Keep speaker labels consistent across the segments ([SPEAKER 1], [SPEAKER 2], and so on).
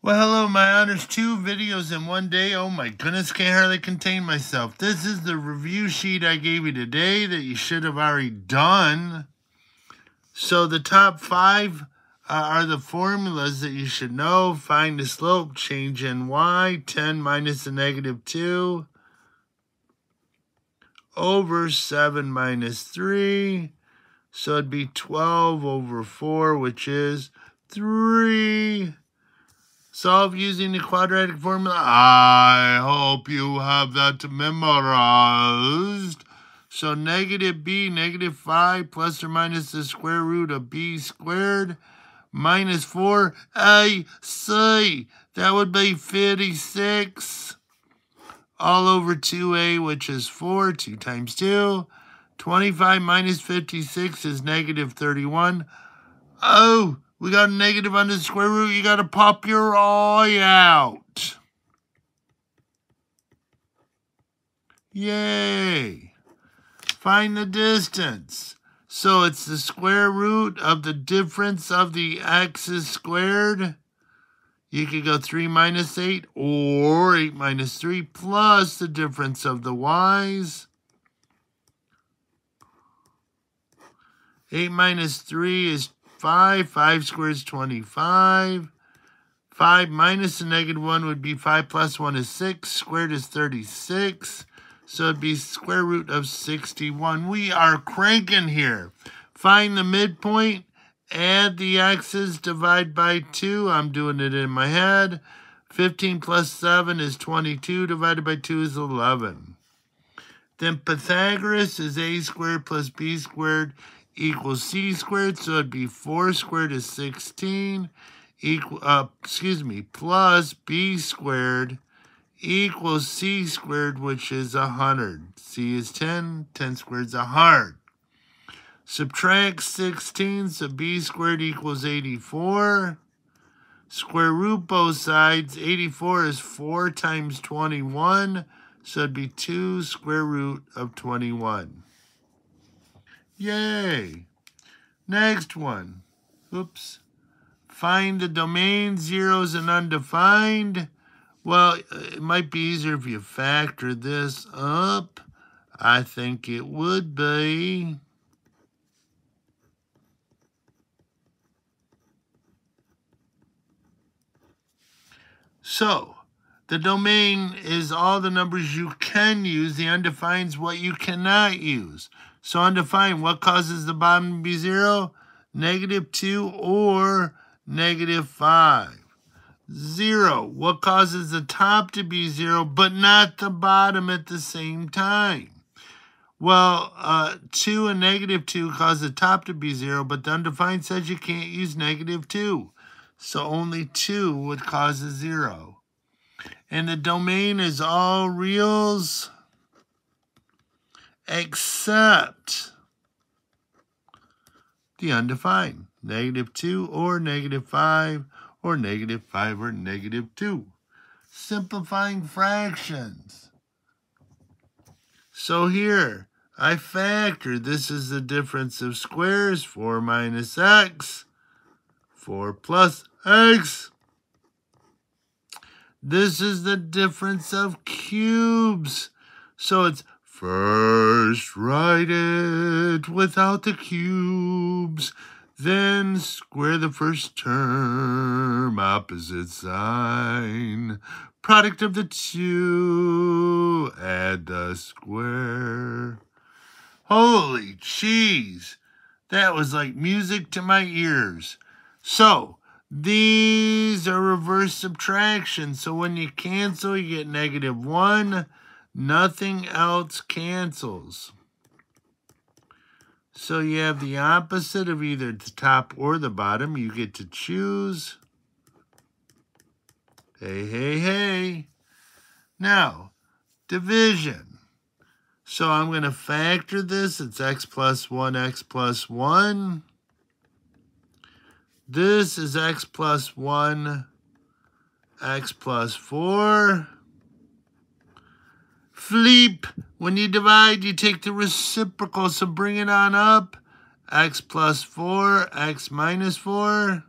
[SPEAKER 1] Well, hello, my honors. 2 videos in one day. Oh my goodness, can't hardly contain myself. This is the review sheet I gave you today that you should have already done. So the top 5 are the formulas that you should know. Find the slope, change in y, 10 minus the negative 2, over 7 minus 3. So it'd be 12 over 4, which is 3. Solve using the quadratic formula. I hope you have that memorized. So negative b, negative 5, plus or minus the square root of b squared, minus 4ac. That would be 56. All over 2a, which is 4. 2 times 2. 25 minus 56 is negative 31. Oh! We got a negative under the square root. You got to pop your eye out. Yay. Find the distance. So it's the square root of the difference of the x's squared. You could go 3 minus 8 or 8 minus 3 plus the difference of the y's. 8 minus 3 is 5. 5 squared is 25. 5 minus the negative 1 would be 5 plus 1 is 6. Squared is 36. So it'd be square root of 61. We are cranking here. Find the midpoint. Add the x's. Divide by 2. I'm doing it in my head. 15 plus 7 is 22. Divided by 2 is 11. Then Pythagoras is a squared plus b squared equals c squared, so it'd be 4 squared is 16, plus b squared equals c squared, which is 100. C is 10, 10 squared is 100. Subtract 16, so b squared equals 84. Square root both sides. 84 is 4 times 21, so it'd be 2 square root of 21. Yay. Next one. Oops. Find the domain, zeros and undefined. Well, it might be easier if you factor this up. I think it would be. So, the domain is all the numbers you can use. The undefined is what you cannot use. So undefined, what causes the bottom to be 0? Negative 2 or negative 5. 0, what causes the top to be 0 but not the bottom at the same time? Well, 2 and negative 2 cause the top to be 0, but the undefined says you can't use negative 2. So only 2 would cause a 0. And the domain is all reals except the undefined. Negative 2 or negative 5 or negative 5 or negative 2. Simplifying fractions. So here, I factor. This is the difference of squares. 4 minus x. 4 plus x. This is the difference of cubes. So it's first write it without the cubes. Then square the first term, opposite sign. Product of the 2, add the square. Holy cheese. That was like music to my ears. So, these are reverse subtraction. So when you cancel, you get negative 1. Nothing else cancels. So you have the opposite of either the top or the bottom. You get to choose. Hey, hey, hey. Now, division. So I'm going to factor this. It's x plus 1, x plus 1. This is x plus 1, x plus 4. Flip. When you divide, you take the reciprocal, so bring it on up. X plus 4, x minus 4.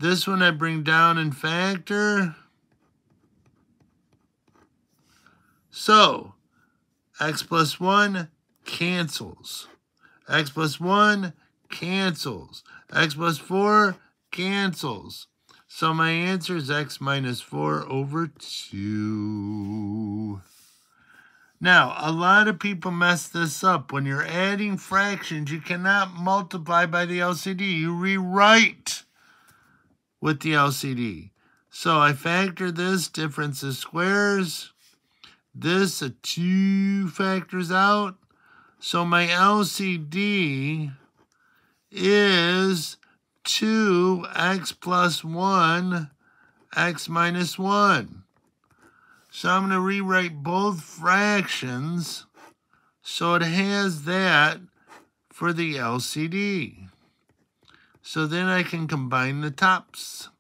[SPEAKER 1] This one I bring down and factor. So, x plus 1 cancels. X plus 1 cancels. X plus 4 cancels. So my answer is x minus 4 over 2. Now, a lot of people mess this up. When you're adding fractions, you cannot multiply by the LCD. You rewrite with the LCD. So I factor this, difference of squares. This, a 2 factors out. So my LCD is 2x plus 1, x minus 1. So I'm going to rewrite both fractions so it has that for the LCD. So then I can combine the tops.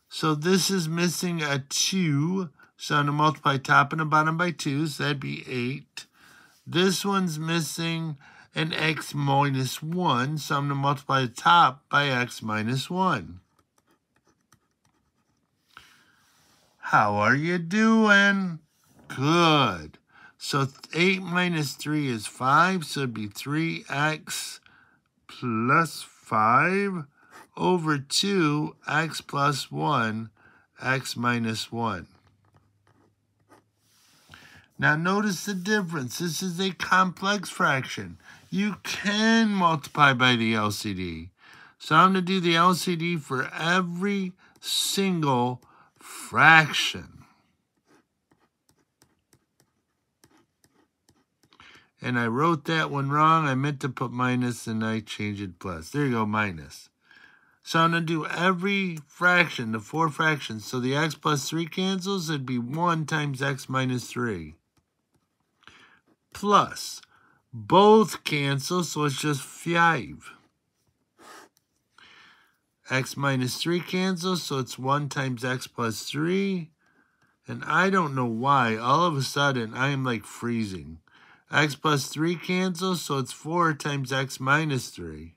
[SPEAKER 1] So this is missing a 2. So I'm going to multiply top and the bottom by 2. So that'd be 8. This one's missing an x minus 1. So I'm going to multiply the top by x minus 1. How are you doing? Good. So 8 minus 3 is 5. So it'd be 3x plus 5 over 2, x plus 1, x minus 1. Now notice the difference. This is a complex fraction. You can multiply by the LCD. So I'm going to do the LCD for every single fraction. And I wrote that one wrong. I meant to put minus and I changed it plus. There you go, minus. So I'm going to do every fraction, the 4 fractions. So the x plus 3 cancels. It'd be 1 times x minus 3. Plus, both cancel, so it's just 5. X minus 3 cancels, so it's 1 times x plus 3. And I don't know why, all of a sudden, I am like freezing. X plus 3 cancels, so it's 4 times x minus 3.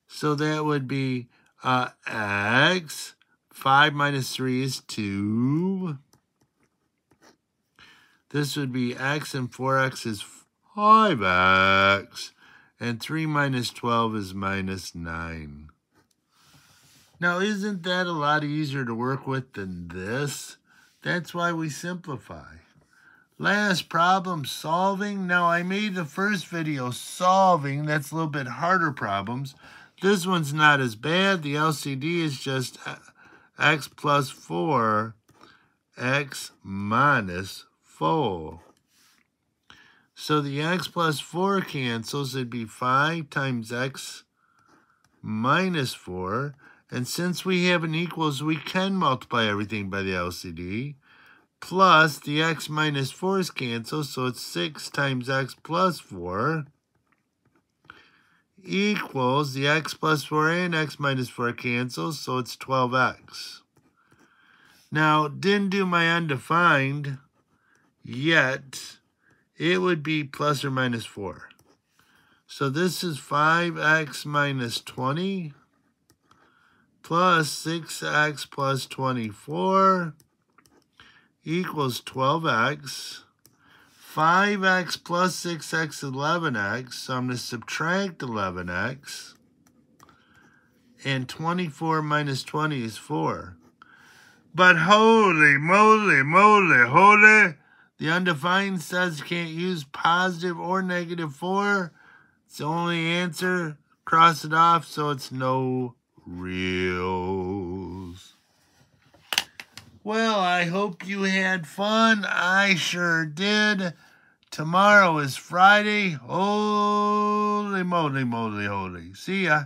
[SPEAKER 1] So that would be x. 5 minus 3 is 2. This would be x, and 4x is 5x. And 3 minus 12 is minus 9. Now, isn't that a lot easier to work with than this? That's why we simplify. Last problem, solving. Now, I made the first video solving. That's a little bit harder problems. This one's not as bad. The LCD is just x plus 4, x minus 4. So the x plus 4 cancels. It'd be 5 times x minus 4. And since we have an equals, we can multiply everything by the LCD. Plus the x minus 4's cancel, so it's 6 times x plus 4 equals the x plus 4 and x minus 4 cancels, so it's 12x. Now, didn't do my undefined yet. It would be plus or minus 4. So this is 5x minus 20 plus 6x plus 24 equals 12x. 5x plus 6x is 11x, so I'm going to subtract 11x. And 24 minus 20 is 4. But holy moly, holy, the undefined says you can't use positive or negative 4. It's the only answer. Cross it off, so it's no reals. Well, I hope you had fun. I sure did. Tomorrow is Friday. Holy moly, holy. See ya.